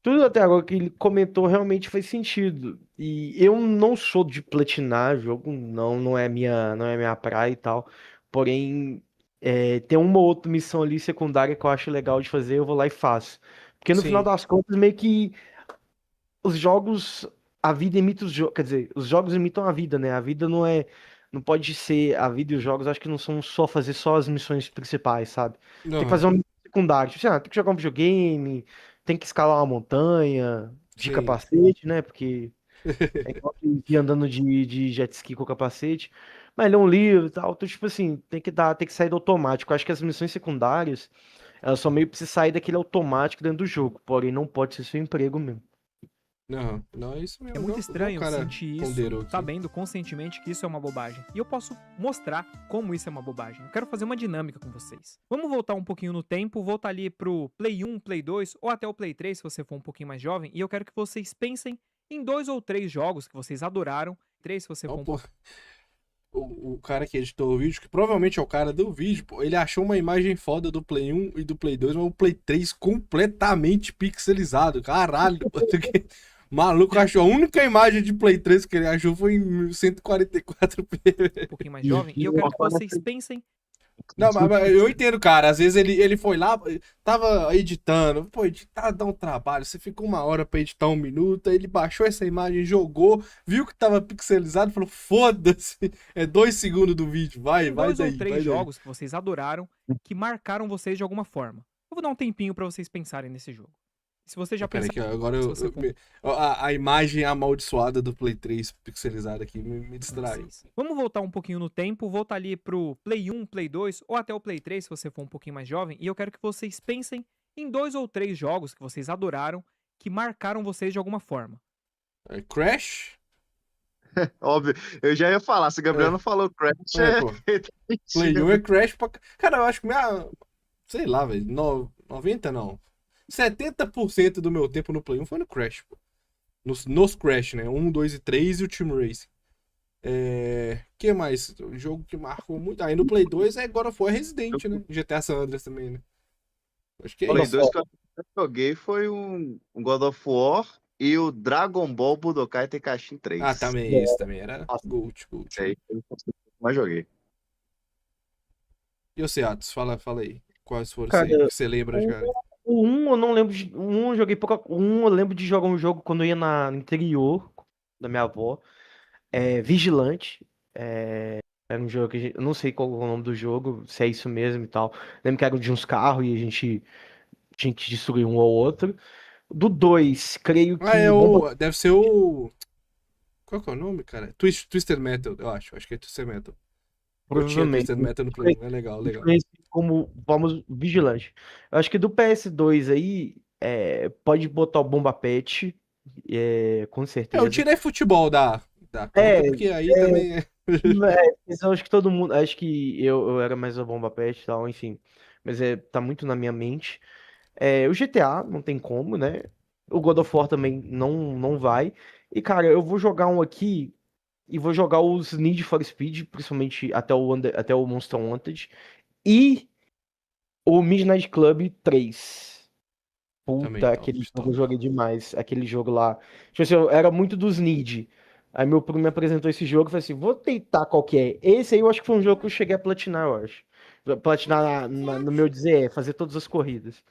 tudo até agora que ele comentou realmente faz sentido. E eu não sou de platinar jogo, não é minha praia e tal. Porém, tem uma ou outra missão ali secundária que eu acho legal de fazer, eu vou lá e faço. Porque no final Sim. das contas, meio que os jogos, a vida imita os jogos, quer dizer, os jogos imitam a vida, né? A vida não pode ser, a vida e os jogos acho que não são só fazer só as missões principais, sabe? Tem que Aham. fazer uma missão secundária, tipo assim, tem que jogar um videogame, tem que escalar uma montanha, de Sim. capacete, né? Porque é igual que ir andando de jet ski com capacete. Mas ler um livro e tal, então, tipo assim, tem que sair do automático. Eu acho que as missões secundárias, elas só meio precisam sair daquele automático dentro do jogo, porém não pode ser seu emprego mesmo. Aham. Não, é isso É mesmo. muito Igual o estranho cara sentir isso, ponderou aqui. sabendo conscientemente que isso é uma bobagem. E eu posso mostrar como isso é uma bobagem. Eu quero fazer uma dinâmica com vocês. Vamos voltar um pouquinho no tempo, voltar ali pro Play 1, Play 2 ou até o Play 3, se você for um pouquinho mais jovem. E eu quero que vocês pensem em 2 ou 3 jogos que vocês adoraram. 3 se você Ó, for um pô, o cara que editou o vídeo, que provavelmente é o cara do vídeo, pô, ele achou uma imagem foda do Play 1 e do Play 2, mas o Play 3 completamente pixelizado. Caralho, maluco achou a única imagem de Play 3 que ele achou foi em 144p. um pouquinho mais jovem. E eu quero que vocês pensem. Não, mas eu entendo, cara. Às vezes ele foi lá, tava editando. Pô, editar dá um trabalho. Você ficou 1 hora pra editar 1 minuto. Aí ele baixou essa imagem, jogou, viu que tava pixelizado, falou: foda-se, é 2 segundos do vídeo. Vai, Em vai dois ou daí, três vai daí. jogos que vocês adoraram, que marcaram vocês de alguma forma. Eu vou dar um tempinho pra vocês pensarem nesse jogo. Se você já Pera pensar, aí, que agora se você for a imagem amaldiçoada do Play 3 pixelizada aqui me distrai. vocês. Vamos voltar um pouquinho no tempo, voltar ali pro Play 1, Play 2 ou até o Play 3, se você for um pouquinho mais jovem, e eu quero que vocês pensem em 2 ou 3 jogos que vocês adoraram, que marcaram vocês de alguma forma. É, Crash? Óbvio, eu já ia falar, se o Gabriel É, não falou Crash, pô. ele tá Play 1 mentindo. é Crash pra. Cara, eu acho que sei lá, velho. 90 não. 70% do meu tempo no Play 1 foi no Crash, pô. Nos Crash, né? 1, 2 e 3 e o Team Racing. Que mais? O jogo que marcou muito. Aí no Play 2 é God of War Resident, né? GTA San Andreas também, né? Acho que é Play isso. 2 que eu joguei foi um God of War e o Dragon Ball Budokai Tenkaichi Ah, 3. também esse também era Gold. Esse aí foi o que eu mais joguei. E você, Atos? Fala aí. Quais foram Cara, que você lembra, cara? o 1 eu não lembro de. O 1 eu joguei pouca. O 1 eu lembro de jogar um jogo quando eu ia no interior da minha avó. Vigilante. Era um jogo que eu não sei qual é o nome do jogo, se é isso mesmo e tal. Lembro que era de uns carros e a gente tinha que destruir um ou outro. Do 2 creio Ah, que Bomba. Deve ser o. Qual que é o nome, cara? Twisted Metal, eu acho. Acho que é Twisted Metal. Eu tinha Provavelmente. Twisted Metal no Play 1. É legal, legal. Conhecido como Vamos Vigilante. Eu acho que do PS2 aí, pode botar o Bomba Pet, com Eu certeza. tirei futebol da conta, É, porque aí também. mas eu acho que todo mundo, acho que eu era mais a Bomba Pet e tal, enfim. Mas tá muito na minha mente. O GTA, não tem como, né? O God of War também não vai. E, cara, eu vou jogar um aqui e vou jogar os Need for Speed, principalmente até o Monster Wanted. E o Midnight Club 3. Também, Puta, top, aquele jogo eu top. joguei demais. Aquele jogo lá. Tipo assim, eu era muito dos Need. Aí meu primo me apresentou esse jogo e falei assim: vou tentar qual que é. Esse aí eu acho que foi um jogo que eu cheguei a platinar, eu acho. Platinar no meu dizer, fazer todas as corridas.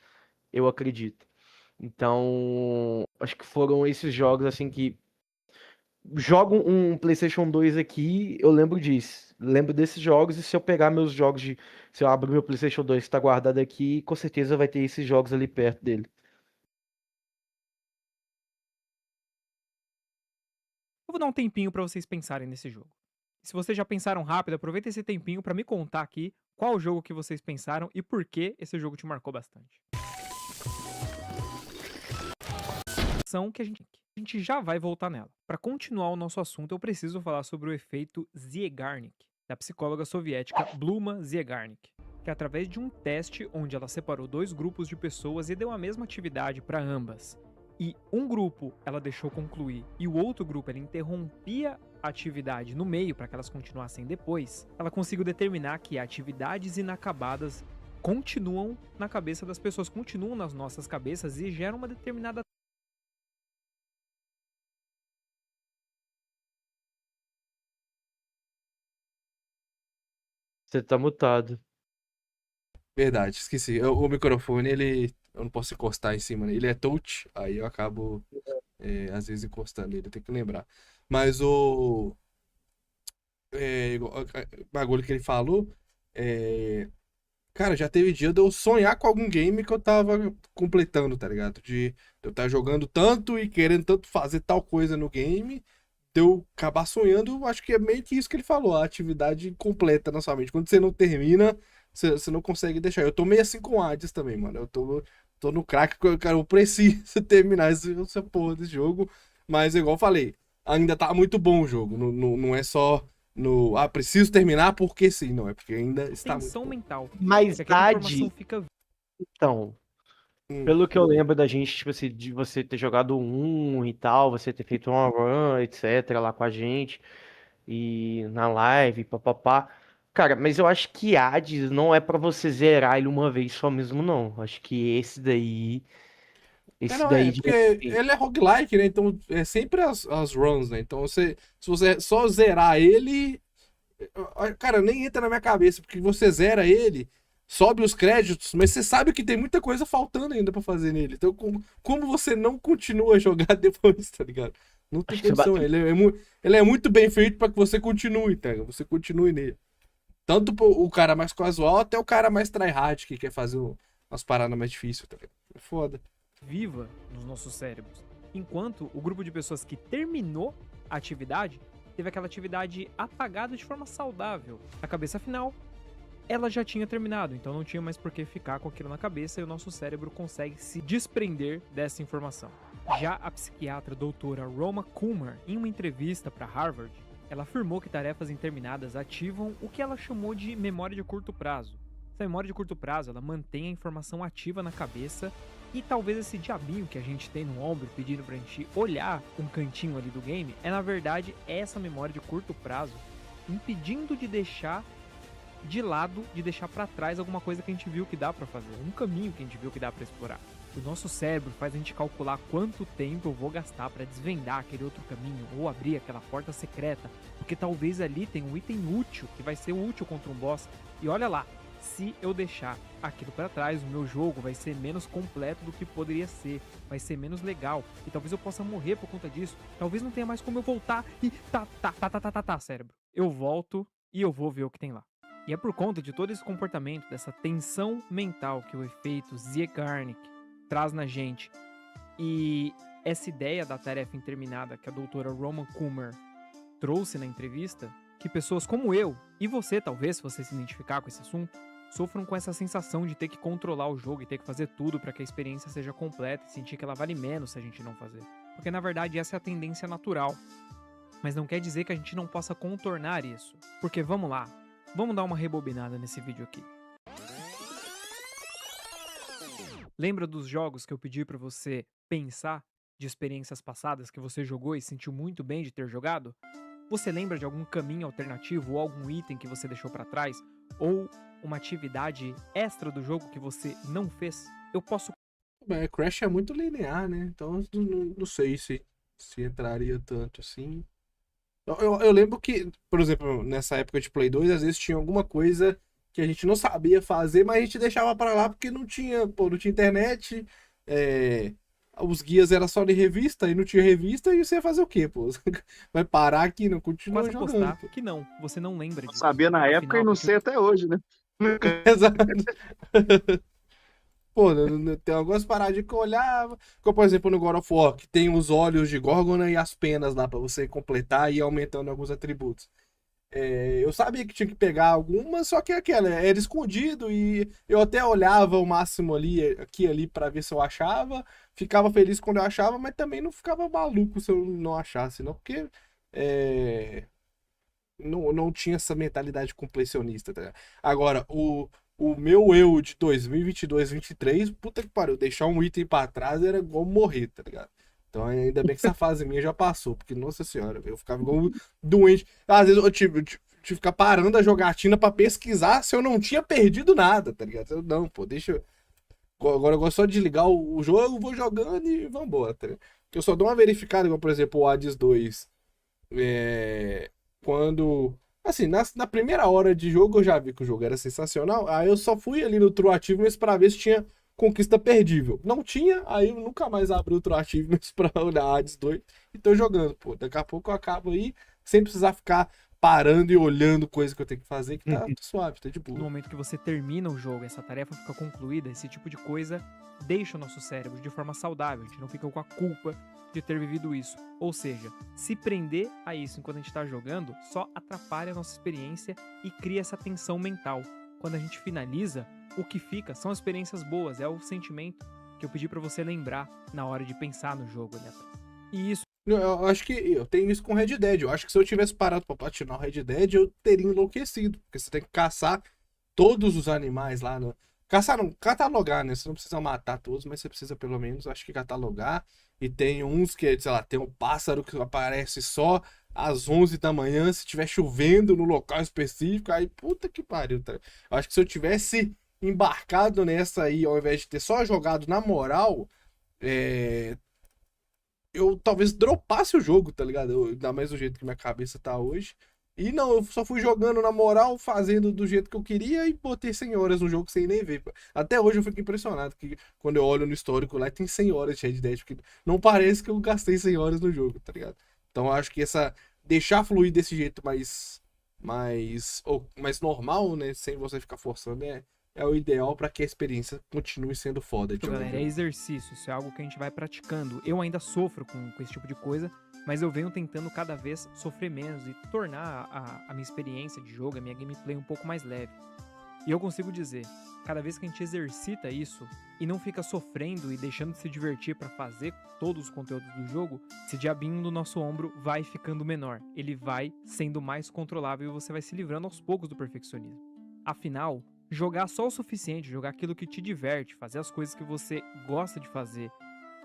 Eu acredito. Então, acho que foram esses jogos assim que. Jogo um PlayStation 2 aqui, eu lembro disso. Lembro desses jogos, e se eu pegar meus jogos de. Se eu abrir meu PlayStation 2 que tá guardado aqui, com certeza vai ter esses jogos ali perto dele. Eu vou dar um tempinho pra vocês pensarem nesse jogo. Se vocês já pensaram rápido, aproveita esse tempinho pra me contar aqui qual jogo que vocês pensaram e por que esse jogo te marcou bastante. São que a gente já vai voltar nela. Para continuar o nosso assunto, eu preciso falar sobre o efeito Zygarnik, da psicóloga soviética Bluma Zygarnik, que através de um teste onde ela separou 2 grupos de pessoas e deu a mesma atividade para ambas, e um grupo ela deixou concluir e o outro grupo ela interrompia a atividade no meio para que elas continuassem depois, ela conseguiu determinar que atividades inacabadas continuam na cabeça das pessoas, continuam nas nossas cabeças e geram uma determinada. Você tá mutado. Verdade, esqueci. O microfone, eu não posso encostar em cima, né? Ele é touch, aí eu acabo, às vezes, encostando ele, eu tenho que lembrar. Mas o bagulho que ele falou, é, cara, já teve dia de eu sonhar com algum game que eu tava completando, tá ligado? De eu estar jogando tanto e querendo tanto fazer tal coisa no game, de eu acabar sonhando, acho que é meio que isso que ele falou, a atividade completa na sua mente. Quando você não termina, você não consegue deixar. Eu tô meio assim com Hades também, mano. Tô no crack, cara, eu preciso terminar essa porra desse jogo. Mas, igual eu falei, ainda tá muito bom o jogo. Não é só preciso terminar porque sim, não. É porque ainda está muito Tensão bom. mental. Mas Se aquela informação Hades, fica então, Hum. pelo que eu lembro da gente, tipo assim, de você ter jogado e tal, você ter feito uma run, etc, lá com a gente, e na live, papapá. Cara, mas eu acho que Hades não é pra você zerar ele uma vez só mesmo, não. Acho que esse Não, é, daí porque devia ter. ele é roguelike, né? Então é sempre as runs, né? Então se você só zerar ele, cara, nem entra na minha cabeça, porque você zera ele, sobe os créditos, mas você sabe que tem muita coisa faltando ainda pra fazer nele. Então, como você não continua a jogar depois, tá ligado? Não tem Acho que você condição. bateu. Ele é muito bem feito pra que você continue, tá ligado? Você continue nele. Tanto o cara mais casual até o cara mais tryhard que quer fazer umas paradas mais difíceis, tá ligado? É foda. viva nos nossos cérebros. Enquanto o grupo de pessoas que terminou a atividade teve aquela atividade apagada de forma saudável. A cabeça final, ela já tinha terminado, então não tinha mais por que ficar com aquilo na cabeça e o nosso cérebro consegue se desprender dessa informação. Já a psiquiatra doutora Roma Kumar, em uma entrevista para Harvard, ela afirmou que tarefas interminadas ativam o que ela chamou de memória de curto prazo. Essa memória de curto prazo, ela mantém a informação ativa na cabeça e talvez esse diabinho que a gente tem no ombro pedindo pra gente olhar um cantinho ali do game é na verdade essa memória de curto prazo impedindo de deixar de lado, de deixar pra trás alguma coisa que a gente viu que dá pra fazer, um caminho que a gente viu que dá pra explorar. O nosso cérebro faz a gente calcular quanto tempo eu vou gastar pra desvendar aquele outro caminho ou abrir aquela porta secreta, porque talvez ali tenha um item útil que vai ser útil contra um boss. E olha lá, se eu deixar aquilo pra trás, o meu jogo vai ser menos completo do que poderia ser, vai ser menos legal e talvez eu possa morrer por conta disso. Talvez não tenha mais como eu voltar e cérebro. Eu volto e eu vou ver o que tem lá. E é por conta de todo esse comportamento, dessa tensão mental que o efeito Zeigarnik traz na gente e essa ideia da tarefa interminada que a doutora Roman Kummer trouxe na entrevista, que pessoas como eu e você, talvez, se você se identificar com esse assunto, sofram com essa sensação de ter que controlar o jogo e ter que fazer tudo para que a experiência seja completa e sentir que ela vale menos se a gente não fazer. Porque na verdade essa é a tendência natural. Mas não quer dizer que a gente não possa contornar isso. Porque vamos lá, vamos dar uma rebobinada nesse vídeo aqui. Lembra dos jogos que eu pedi para você pensar de experiências passadas que você jogou e sentiu muito bem de ter jogado? Você lembra de algum caminho alternativo ou algum item que você deixou para trás? Ou uma atividade extra do jogo que você não fez? Eu posso... Crash é muito linear, né? Então não sei se entraria tanto assim. Eu lembro que, por exemplo, nessa época de Play 2, às vezes tinha alguma coisa que a gente não sabia fazer, mas a gente deixava pra lá porque não tinha internet, os guias eram só de revista, e não tinha revista, e você ia fazer o quê, pô? Vai parar aqui, não continua quase jogando. apostar que não, você não lembra Eu disso. sabia na época Afinal, e não porque sei até hoje, né? Exato. Pô, tem algumas paradas que eu olhava, como por exemplo no God of War, que tem os olhos de Gorgona e as penas lá pra você completar e ir aumentando alguns atributos. Eu sabia que tinha que pegar algumas, só que aquela era escondido e eu até olhava o máximo ali, aqui e ali pra ver se eu achava, ficava feliz quando eu achava, mas também não ficava maluco se eu não achasse, não, porque não tinha essa mentalidade completionista, tá ligado? Agora, o meu eu de 2022, 2023, puta que pariu, deixar um item pra trás era igual morrer, tá ligado? Então ainda bem que essa fase minha já passou, porque, nossa senhora, eu ficava igual doente. Às vezes eu tive que ficar parando a jogatina pra pesquisar se eu não tinha perdido nada, tá ligado? Não, pô, deixa eu... Agora eu gosto só de desligar o jogo, vou jogando e vambora, tá ligado? Eu só dou uma verificada, igual, por exemplo, o Hades 2. Quando... Assim, na primeira hora de jogo eu já vi que o jogo era sensacional. Aí eu só fui ali no True Achievements pra ver se tinha conquista perdível. Não tinha, aí eu nunca mais abri o True Achievements pra olhar Hades 2 e tô jogando, pô. Daqui a pouco eu acabo aí sem precisar ficar parando e olhando coisa que eu tenho que fazer, que tá suave, tá de No boa. momento que você termina o jogo, essa tarefa fica concluída, esse tipo de coisa deixa o nosso cérebro de forma saudável, a gente não fica com a culpa de ter vivido isso. Ou seja, se prender a isso enquanto a gente tá jogando, só atrapalha a nossa experiência e cria essa tensão mental. Quando a gente finaliza, o que fica são as experiências boas, é o sentimento que eu pedi pra você lembrar na hora de pensar no jogo ali atrás. E isso Eu acho que eu tenho isso com Red Dead. Eu acho que se eu tivesse parado pra platinar o Red Dead, eu teria enlouquecido. Porque você tem que caçar todos os animais lá. Caçar não, catalogar, né? Você não precisa matar todos, mas você precisa pelo menos, acho que catalogar. E tem uns que, sei lá, tem um pássaro que aparece só às 11 da manhã, se tiver chovendo no local específico. Aí, puta que pariu, tá? Eu acho que se eu tivesse embarcado nessa aí, ao invés de ter só jogado na moral, eu talvez dropasse o jogo, tá ligado? Ainda mais do jeito que minha cabeça tá hoje. E não, eu só fui jogando na moral, fazendo do jeito que eu queria e botei 100 horas no jogo sem nem ver. Até hoje eu fico impressionado que quando eu olho no histórico lá tem 100 horas de Red Dead, porque não parece que eu gastei 100 horas no jogo, tá ligado? Então eu acho que deixar fluir desse jeito mais normal, né, sem você ficar forçando, é o ideal pra que a experiência continue sendo foda. De algum galera, é jeito. exercício, isso é algo que a gente vai praticando. Eu ainda sofro com esse tipo de coisa, mas eu venho tentando cada vez sofrer menos e tornar a minha experiência de jogo, a minha gameplay um pouco mais leve. E eu consigo dizer, cada vez que a gente exercita isso e não fica sofrendo e deixando de se divertir pra fazer todos os conteúdos do jogo, esse diabinho no nosso ombro vai ficando menor. Ele vai sendo mais controlável e você vai se livrando aos poucos do perfeccionismo. Afinal, jogar só o suficiente, jogar aquilo que te diverte, fazer as coisas que você gosta de fazer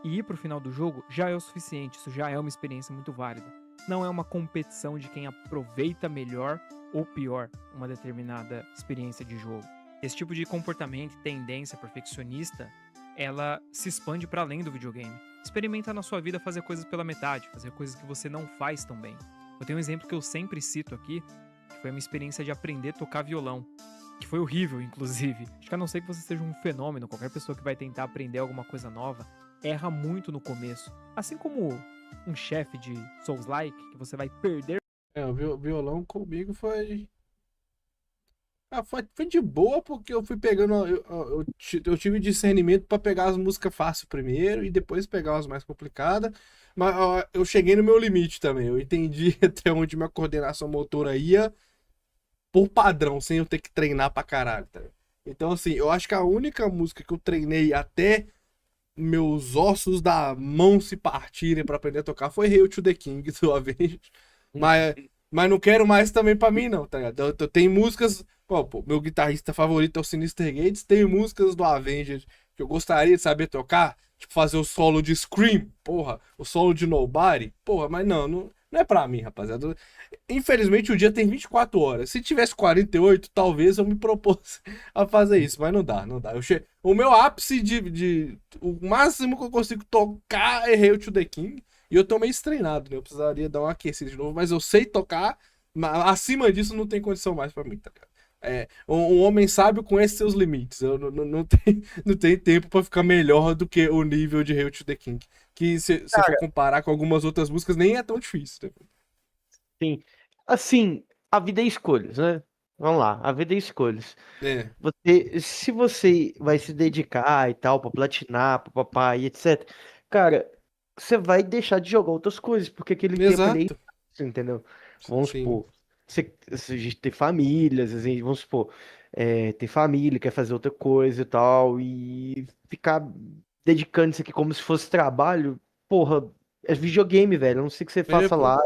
e ir pro final do jogo já é o suficiente, isso já é uma experiência muito válida. Não é uma competição de quem aproveita melhor ou pior uma determinada experiência de jogo. Esse tipo de comportamento e tendência perfeccionista, ela se expande para além do videogame. Experimenta na sua vida fazer coisas pela metade, fazer coisas que você não faz tão bem. Eu tenho um exemplo que eu sempre cito aqui, que foi a minha experiência de aprender a tocar violão. Que foi horrível, inclusive. Acho que a não ser que você seja um fenômeno, qualquer pessoa que vai tentar aprender alguma coisa nova, erra muito no começo. Assim como um chefe de Souls-like, que você vai perder. O violão comigo foi. Foi de boa, porque eu fui pegando. Eu tive discernimento pra pegar as músicas fáceis primeiro e depois pegar as mais complicadas. Mas ó, eu cheguei no meu limite também. Eu entendi até onde minha coordenação motora ia por padrão, sem eu ter que treinar pra caralho. Tá? Então, assim, eu acho que a única música que eu treinei até meus ossos da mão se partirem pra aprender a tocar foi Hail to the King do Avenged. Mas não quero mais também pra mim, não, tá ligado? Tem músicas. Pô, meu guitarrista favorito é o Sinister Gates. Tem músicas do Avenged que eu gostaria de saber tocar. Tipo, fazer o solo de Scream, porra. O solo de Nobody, porra. Mas não é pra mim, rapaziada. Infelizmente o dia tem 24 horas. Se tivesse 48, talvez eu me propôs a fazer isso. Mas não dá. O meu ápice o máximo que eu consigo tocar é Hail to the King. E eu tô meio estreinado, né? Eu precisaria dar uma aquecida de novo, mas eu sei tocar. Acima disso não tem condição mais pra mim, tá ligado? Um homem sábio conhece seus limites. Eu não tem tempo pra ficar melhor do que o nível de Hail to the King. Que se for comparar com algumas outras músicas, nem é tão difícil, né? Sim. Assim, a vida é escolhas, né? Vamos lá, a vida é escolhas. Se você vai se dedicar e tal, pra platinar, papapá e etc. Cara, você vai deixar de jogar outras coisas, porque aquele tempo ali, Exato. entendeu? Vamos Sim. supor, a gente tem famílias, assim, vamos supor, tem família, quer fazer outra coisa e tal, e ficar dedicando isso aqui como se fosse trabalho, porra, é videogame, velho. A não ser que você faça Pô. lá,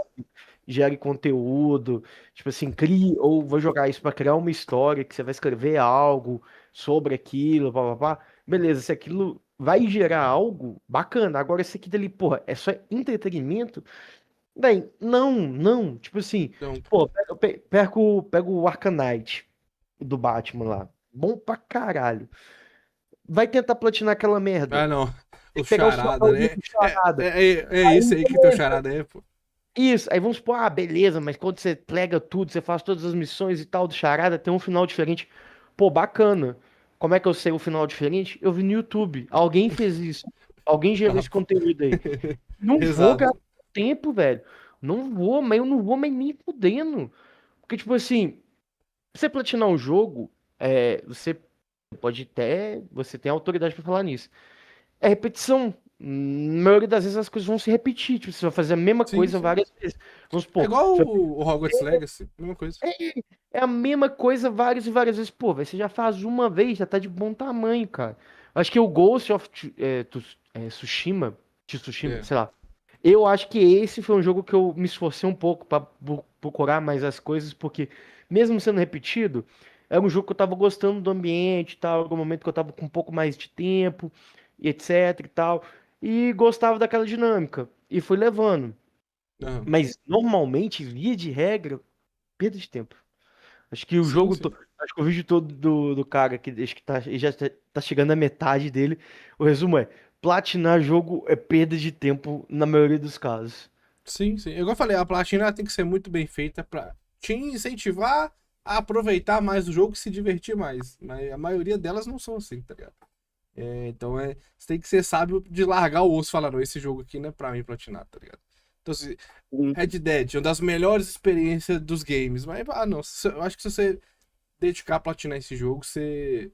gere conteúdo, tipo assim, crie, ou vou jogar isso pra criar uma história, que você vai escrever algo sobre aquilo, papapá. Beleza, se aquilo vai gerar algo bacana. Agora, esse aqui dali, porra, é só entretenimento? Bem, não. Tipo assim, Então, pô, pega o Arcanite do Batman lá. Bom pra caralho. Vai tentar platinar aquela merda. não. Tem O que pegar o charada, seu né? do charada. É esse aí que teu charada é, pô. Isso, aí vamos supor, beleza, mas quando você plega tudo, você faz todas as missões e tal do Charada, tem um final diferente. Pô, bacana. Como é que eu sei o final diferente? Eu vi no YouTube. Alguém fez isso. Alguém gerou esse conteúdo aí. Não vou Exato. gastar tempo, velho. Não vou, mas eu não vou mais nem fudendo. Porque, tipo assim, você platinar um jogo, você pode até. Você tem autoridade pra falar nisso. É repetição. Na maioria das vezes as coisas vão se repetir. Tipo, você vai fazer a mesma Sim, coisa sim. várias vezes. Vamos É supor, igual você o Hogwarts Legacy, mesma coisa. é a mesma coisa várias e várias vezes. Pô, velho, você já faz uma vez, já tá de bom tamanho, cara. Acho que o Ghost of Tsushima, Tsushima, É. sei lá. Eu acho que esse foi um jogo que eu me esforcei um pouco pra procurar mais as coisas, porque mesmo sendo repetido, era um jogo que eu tava gostando do ambiente e tal, algum momento que eu tava com um pouco mais de tempo, e etc e tal, e gostava daquela dinâmica, e fui levando. Aham. Mas normalmente, via de regra, perda de tempo. Acho que o Sim, jogo, sim. acho que o vídeo todo do cara que acho que ele já tá chegando à metade dele. O resumo é: platinar jogo é perda de tempo na maioria dos casos. Sim, sim. Igual eu falei, a platina ela tem que ser muito bem feita pra te incentivar a aproveitar mais o jogo e se divertir mais. Mas a maioria delas não são assim, tá ligado? Então você tem que ser sábio de largar o osso e falar, não, esse jogo aqui não é pra mim platinar, tá ligado? Então, assim, Red Dead, uma das melhores experiências dos games. Mas, não, eu acho que se você dedicar a platinar esse jogo, você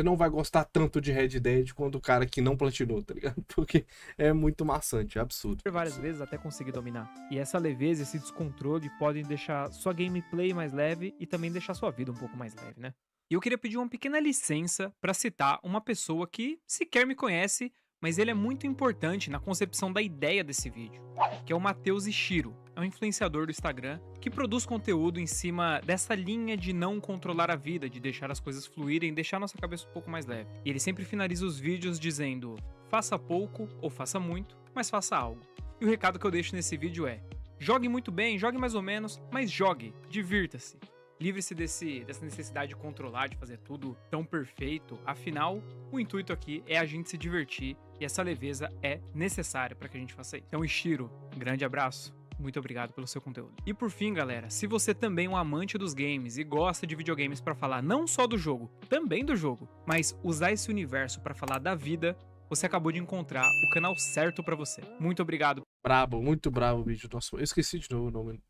não vai gostar tanto de Red Dead quanto o cara que não platinou, tá ligado? Porque é muito maçante, é absurdo. Por várias vezes até conseguir dominar. E essa leveza, esse descontrole podem deixar sua gameplay mais leve e também deixar sua vida um pouco mais leve, né? E eu queria pedir uma pequena licença para citar uma pessoa que sequer me conhece, mas ele é muito importante na concepção da ideia desse vídeo, que é o Matheus Ishiro. É um influenciador do Instagram que produz conteúdo em cima dessa linha de não controlar a vida, de deixar as coisas fluírem, deixar nossa cabeça um pouco mais leve. E ele sempre finaliza os vídeos dizendo: faça pouco ou faça muito, mas faça algo. E o recado que eu deixo nesse vídeo é: jogue muito bem, jogue mais ou menos, mas jogue, divirta-se. Livre-se dessa necessidade de controlar, de fazer tudo tão perfeito. Afinal, o intuito aqui é a gente se divertir e essa leveza é necessária para que a gente faça isso. Então, Ishiro, um grande abraço. Muito obrigado pelo seu conteúdo. E por fim, galera, se você também é um amante dos games e gosta de videogames para falar não só do jogo, também do jogo, mas usar esse universo para falar da vida, você acabou de encontrar o canal certo para você. Muito obrigado. Brabo, muito brabo o vídeo. Nossa, eu esqueci de novo o nome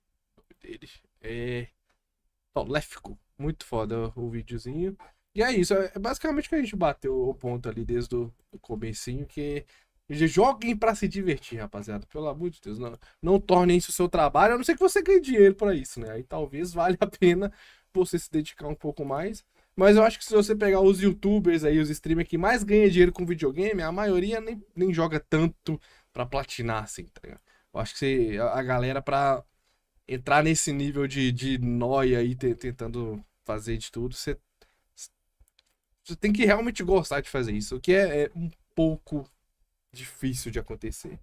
dele. Léfico. Muito foda o videozinho. E é isso, é basicamente que a gente bateu o ponto ali desde o comecinho, que joguem pra se divertir, rapaziada. Pelo amor de Deus, não tornem isso o seu trabalho, a não ser que você ganhe dinheiro pra isso, né? Aí talvez valha a pena você se dedicar um pouco mais. Mas eu acho que se você pegar os youtubers aí, os streamers que mais ganham dinheiro com videogame, a maioria nem joga tanto pra platinar, assim, tá ligado? Eu acho que a galera pra entrar nesse nível de nóia aí, tentando fazer de tudo, você tem que realmente gostar de fazer isso, o que é um pouco difícil de acontecer.